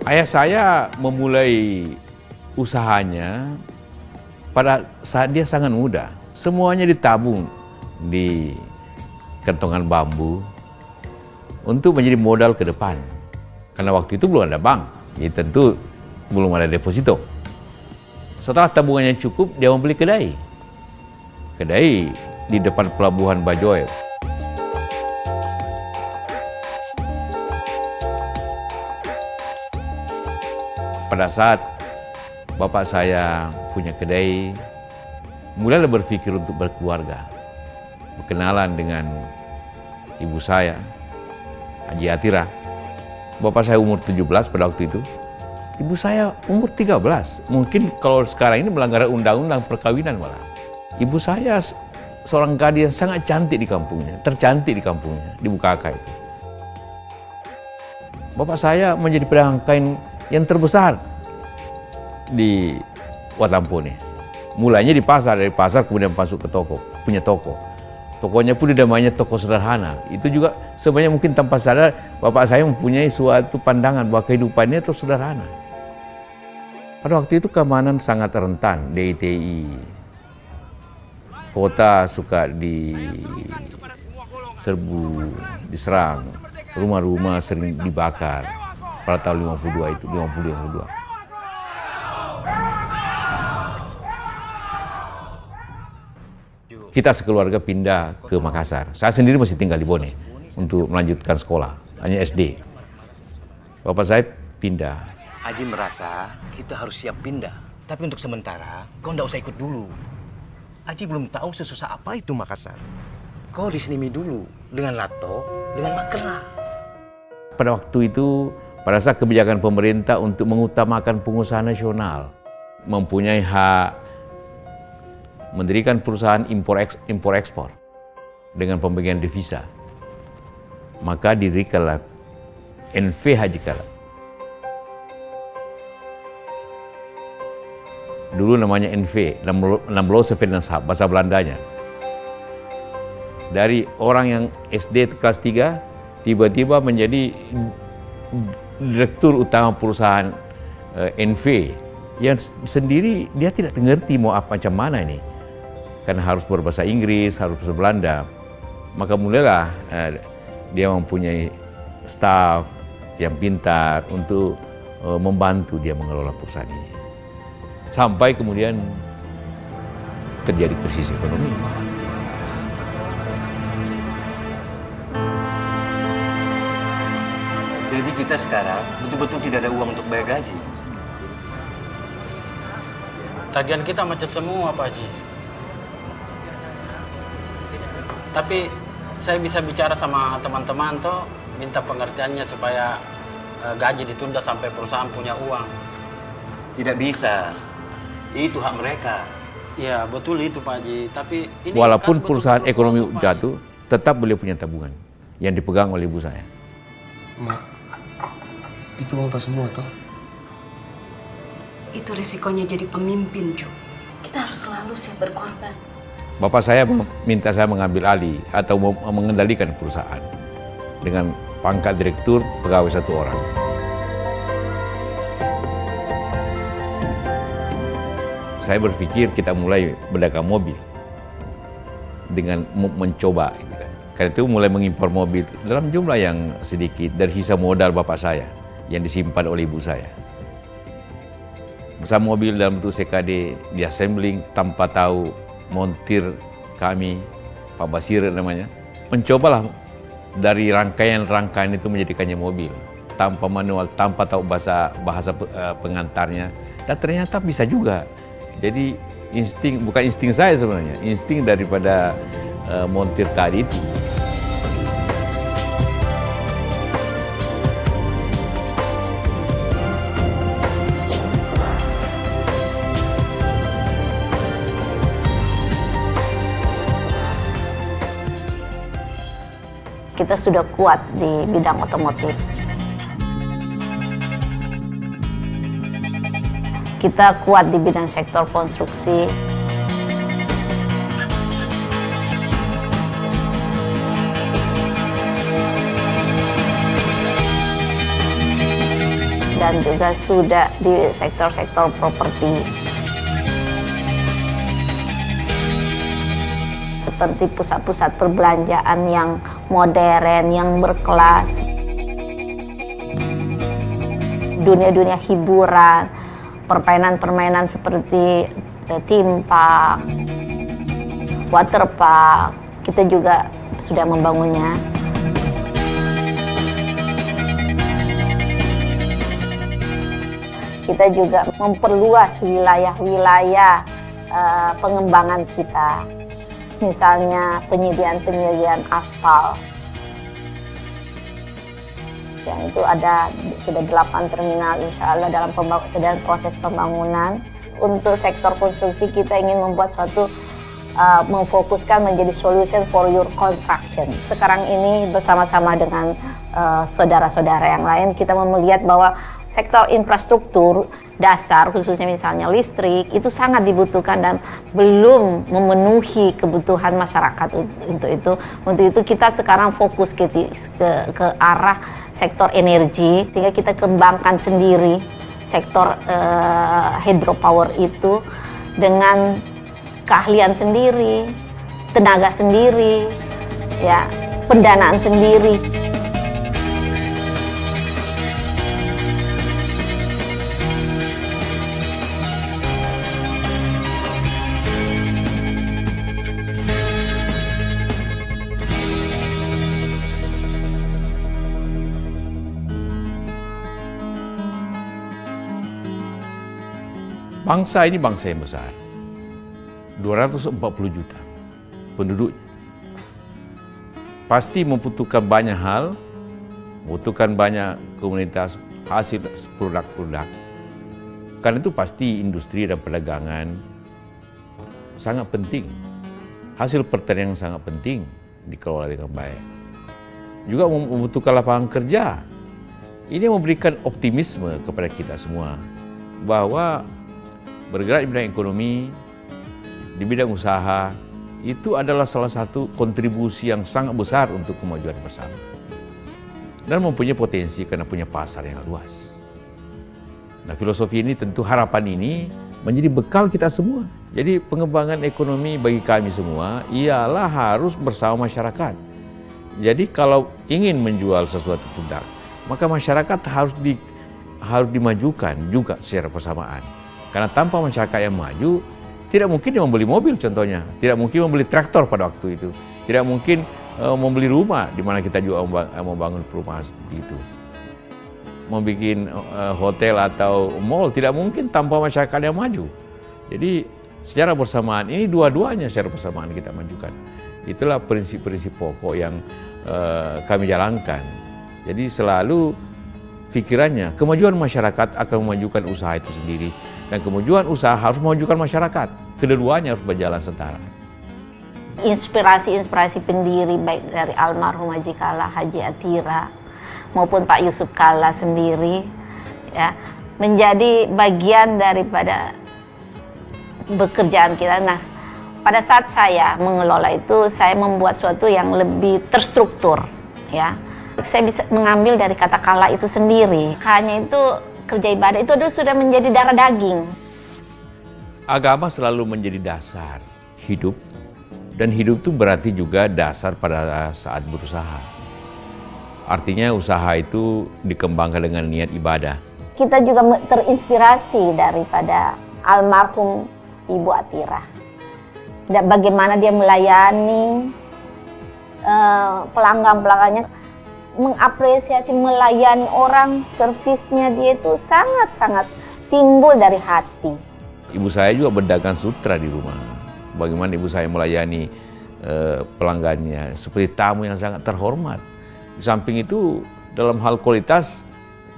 Ayah saya memulai usahanya pada saat dia sangat muda. Semuanya ditabung di kentongan bambu untuk menjadi modal ke depan. Karena waktu itu belum ada bank, jadi tentu belum ada deposito. Setelah tabungannya cukup, dia membeli kedai. Kedai di depan pelabuhan Bajoe. Pada saat bapak saya punya kedai, mulailah berpikir untuk berkeluarga. Berkenalan dengan ibu saya, Haji Atira. Bapak saya umur 17 pada waktu itu. Ibu saya umur 13. Mungkin kalau sekarang ini melanggar undang-undang perkawinan malah. Ibu saya seorang gadis yang sangat cantik di kampungnya, tercantik di kampungnya, di Bukaka itu. Bapak saya menjadi pedagang kain yang terbesar di Watampone. Mulainya di pasar, dari pasar kemudian masuk ke toko, punya toko. Tokonya pun namanya toko sederhana. Itu juga sebenarnya mungkin tanpa sadar bapak saya mempunyai suatu pandangan bahwa kehidupannya itu sederhana. Pada waktu itu keamanan sangat rentan, DITI. Kota suka diserbu, diserang, rumah-rumah sering dibakar. Pada tahun 52 itu, 52. Kita sekeluarga pindah ke Makassar. Saya sendiri masih tinggal di Bone untuk melanjutkan sekolah, hanya SD. Bapak saya pindah. Haji merasa kita harus siap pindah. Tapi untuk sementara, kau nggak usah ikut dulu. Haji belum tahu sesusah apa itu Makassar. Kau di sini dulu, dengan Lato, dengan Makera. Pada waktu itu, pada saat kebijakan pemerintah untuk mengutamakan pengusaha nasional, mempunyai hak mendirikan perusahaan impor-ekspor dengan pembagian devisa, maka didirikanlah NV Haji Kala. Dulu namanya NV, Namloze Vennootschap, bahasa Belandanya. Dari orang yang SD kelas 3, tiba-tiba menjadi direktur utama perusahaan NV yang sendiri dia tidak mengerti mau apa macam mana ini, karena harus berbahasa Inggris, harus berbahasa Belanda. Maka mulailah dia mempunyai staf yang pintar untuk membantu dia mengelola perusahaan ini, sampai kemudian terjadi krisis ekonomi. Jadi kita sekarang betul-betul tidak ada uang untuk bayar gaji. Tagihan kita macet semua, Pak Haji. Tapi saya bisa bicara sama teman-teman toh, minta pengertiannya supaya gaji ditunda sampai perusahaan punya uang. Tidak bisa. Itu hak mereka. Ya, betul itu, Pak Haji. Tapi ini Walaupun kas perusahaan betul-betul ekonomi kosong, Pak Haji. jatuh, tetap beliau punya tabungan yang dipegang oleh ibu saya. Mak, itu uang tas semua toh? Itu risikonya jadi pemimpin, Ju. Kita harus selalu siap berkorban. Bapak saya minta saya mengambil alih atau mengendalikan perusahaan dengan pangkat direktur pegawai 1 orang. Saya berpikir kita mulai berdagang mobil dengan mencoba. Karena itu mulai mengimpor mobil dalam jumlah yang sedikit dari sisa modal bapak saya yang disimpan oleh ibu saya. Besar mobil dalam bentuk CKD, di-assembling tanpa tahu montir kami, Pak Basir namanya, mencobalah dari rangkaian-rangkaian itu menjadikannya mobil tanpa manual, tanpa tahu bahasa pengantarnya, dan ternyata bisa juga. Jadi bukan insting saya sebenarnya, insting daripada montir tadi itu. Kita sudah kuat di bidang otomotif. Kita kuat di bidang sektor konstruksi. dan juga sudah di sektor-sektor properti. Seperti pusat-pusat perbelanjaan yang modern, yang berkelas. Dunia-dunia hiburan, permainan-permainan seperti theme park, water park, kita juga sudah membangunnya. Kita juga memperluas wilayah-wilayah pengembangan kita. Misalnya penyediaan aspal. Yang itu ada sudah 8 terminal insya Allah sedang proses pembangunan. Untuk sektor konstruksi kita ingin membuat suatu memfokuskan menjadi solution for your construction. Sekarang ini bersama-sama dengan saudara-saudara yang lain kita melihat bahwa sektor infrastruktur dasar khususnya misalnya listrik itu sangat dibutuhkan dan belum memenuhi kebutuhan masyarakat untuk itu. Untuk itu kita sekarang fokus ke arah sektor energi sehingga kita kembangkan sendiri sektor hydropower itu dengan keahlian sendiri, tenaga sendiri, ya, pendanaan sendiri. Bangsa ini bangsa yang besar. 240 juta penduduk. Pasti membutuhkan banyak hal, membutuhkan banyak komunitas hasil produk-produk. Karena itu pasti industri dan perdagangan sangat penting. Hasil pertanian sangat penting dikelola dengan baik. Juga membutuhkan lapangan kerja. Ini memberikan optimisme kepada kita semua bahwa bergerak di bidang ekonomi, di bidang usaha, itu adalah salah satu kontribusi yang sangat besar untuk kemajuan bersama. Dan mempunyai potensi karena punya pasar yang luas. Nah, filosofi ini tentu harapan ini menjadi bekal kita semua. Jadi pengembangan ekonomi bagi kami semua ialah harus bersama masyarakat. Jadi kalau ingin menjual sesuatu produk, maka masyarakat harus dimajukan juga secara bersamaan. Karena tanpa masyarakat yang maju, tidak mungkin dia membeli mobil contohnya, tidak mungkin membeli traktor pada waktu itu, tidak mungkin membeli rumah di mana kita juga membangun perumahan seperti itu. Membikin hotel atau mall tidak mungkin tanpa masyarakat yang maju. Jadi secara bersamaan ini dua-duanya secara bersamaan kita majukan. Itulah prinsip-prinsip pokok yang kami jalankan. Jadi selalu pikirannya kemajuan masyarakat akan memajukan usaha itu sendiri. Dan kemajuan usaha harus memajukan masyarakat. Kedua-duanya harus berjalan setara. Inspirasi-inspirasi pendiri baik dari almarhum Haji Kala, Haji Atira, maupun Pak Yusuf Kala sendiri, ya, menjadi bagian daripada pekerjaan kita. Nah, pada saat saya mengelola itu, saya membuat sesuatu yang lebih terstruktur, ya. Saya bisa mengambil dari kata kala itu sendiri. Hanya itu kerja ibadah itu sudah menjadi darah daging. Agama selalu menjadi dasar hidup, dan hidup itu berarti juga dasar pada saat berusaha. Artinya usaha itu dikembangkan dengan niat ibadah. Kita juga terinspirasi daripada almarhum Ibu Atira. Dan bagaimana dia melayani pelanggan-pelanggannya, mengapresiasi, melayani orang, servisnya dia itu sangat-sangat timbul dari hati. Ibu saya juga berdagang sutra di rumah. Bagaimana ibu saya melayani pelanggannya seperti tamu yang sangat terhormat. Di samping itu dalam hal kualitas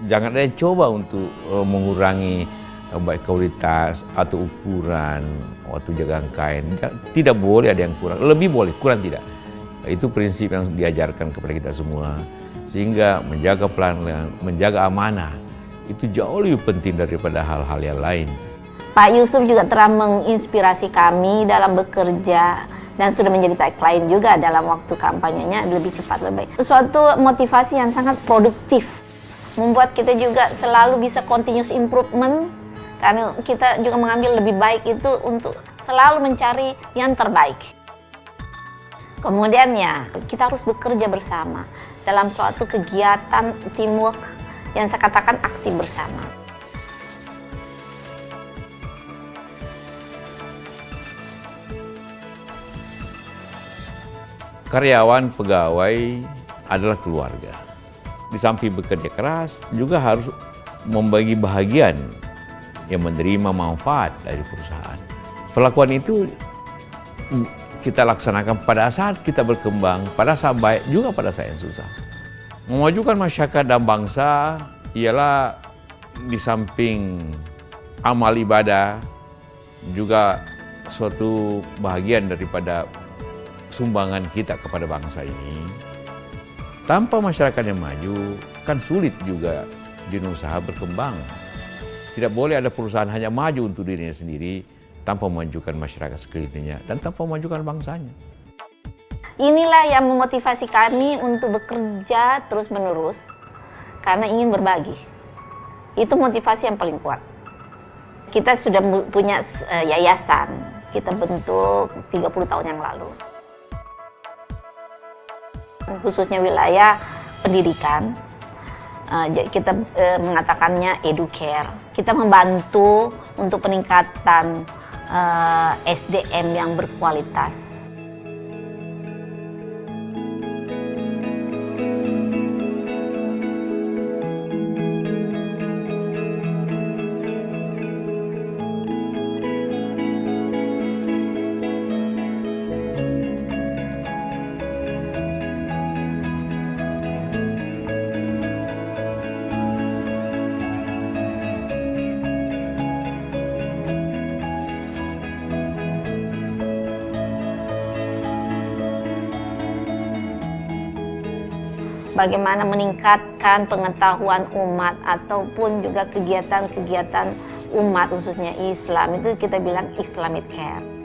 jangan ada yang coba untuk mengurangi baik kualitas atau ukuran waktu jagang kain. Tidak boleh ada yang kurang, lebih boleh, kurang tidak. Itu prinsip yang diajarkan kepada kita semua. Sehingga menjaga pelanggan, menjaga amanah itu jauh lebih penting daripada hal-hal yang lain. Pak Yusuf juga telah menginspirasi kami dalam bekerja dan sudah menjadi tagline juga dalam waktu kampanyenya lebih cepat lebih baik. Suatu motivasi yang sangat produktif membuat kita juga selalu bisa continuous improvement, karena kita juga mengambil lebih baik itu untuk selalu mencari yang terbaik. Kemudian ya, kita harus bekerja bersama dalam suatu kegiatan teamwork yang saya katakan aktif bersama. Karyawan, pegawai adalah keluarga. Di samping bekerja keras, juga harus membagi bahagian yang menerima manfaat dari perusahaan. Perlakuan itu kita laksanakan pada saat kita berkembang, pada saat baik, juga pada saat yang susah. Memajukan masyarakat dan bangsa ialah di samping amal ibadah, juga suatu bahagian daripada sumbangan kita kepada bangsa ini. Tanpa masyarakat yang maju, kan sulit juga dunia usaha berkembang. Tidak boleh ada perusahaan hanya maju untuk dirinya sendiri, tanpa memajukan masyarakat sekelilingnya dan tanpa memajukan bangsanya. Inilah yang memotivasi kami untuk bekerja terus-menerus karena ingin berbagi. Itu motivasi yang paling kuat. Kita sudah punya yayasan, kita bentuk 30 tahun yang lalu. Khususnya wilayah pendidikan, kita mengatakannya educare. Kita membantu untuk peningkatan SDM yang berkualitas. Bagaimana meningkatkan pengetahuan umat ataupun juga kegiatan-kegiatan umat khususnya Islam, itu kita bilang Islamic Care.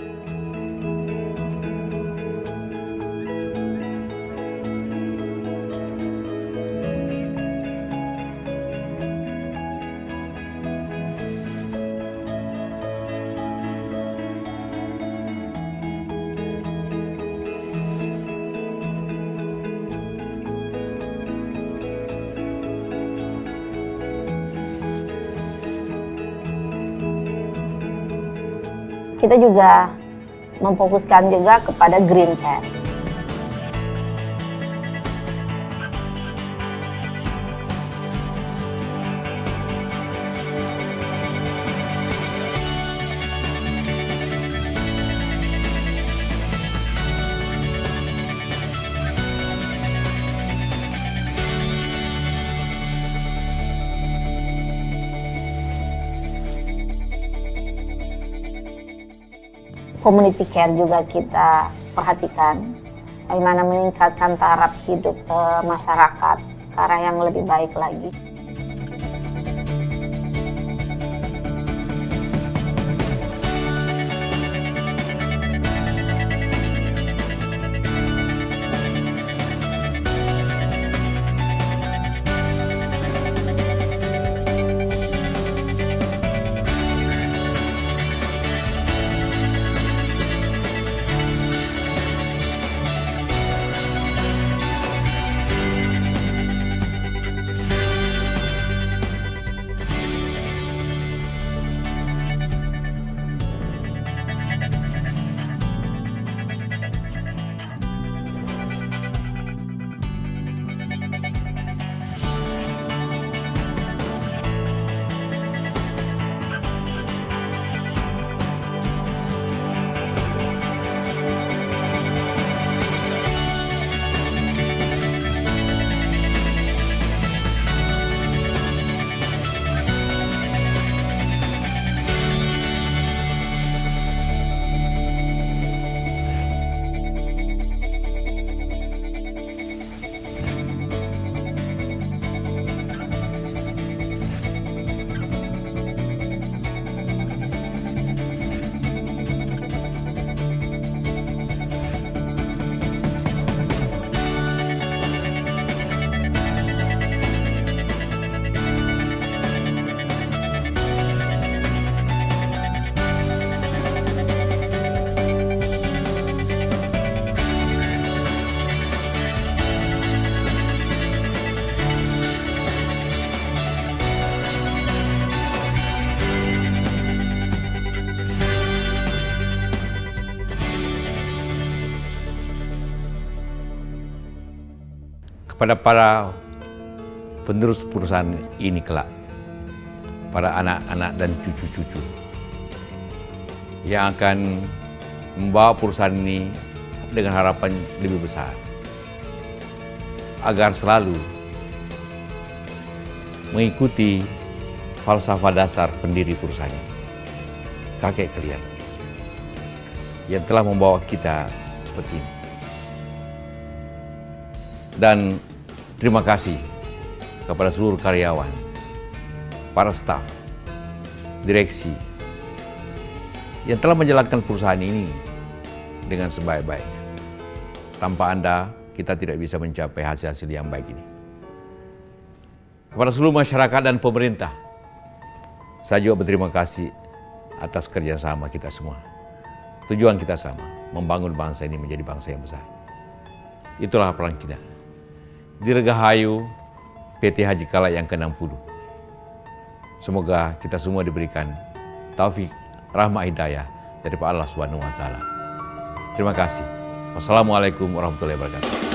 Kita juga memfokuskan juga kepada green care. Community care juga kita perhatikan, bagaimana meningkatkan taraf hidup masyarakat ke arah yang lebih baik lagi. kepada para penerus perusahaan ini kelak, para anak-anak dan cucu-cucu yang akan membawa perusahaan ini dengan harapan lebih besar, agar selalu mengikuti falsafah dasar pendiri perusahaan ini, kakek kalian, yang telah membawa kita seperti ini. Dan terima kasih kepada seluruh karyawan, para staf, direksi, yang telah menjalankan perusahaan ini dengan sebaik-baiknya. Tanpa Anda, kita tidak bisa mencapai hasil-hasil yang baik ini. Kepada seluruh masyarakat dan pemerintah, saya juga berterima kasih atas kerjasama kita semua. Tujuan kita sama, membangun bangsa ini menjadi bangsa yang besar. Itulah peran kita. Dirgahayu PT Haji Kala yang ke-60. Semoga kita semua diberikan taufik, rahmat, hidayah dari Allah Subhanahu wa Ta'ala. Terima kasih. Wassalamualaikum warahmatullahi wabarakatuh.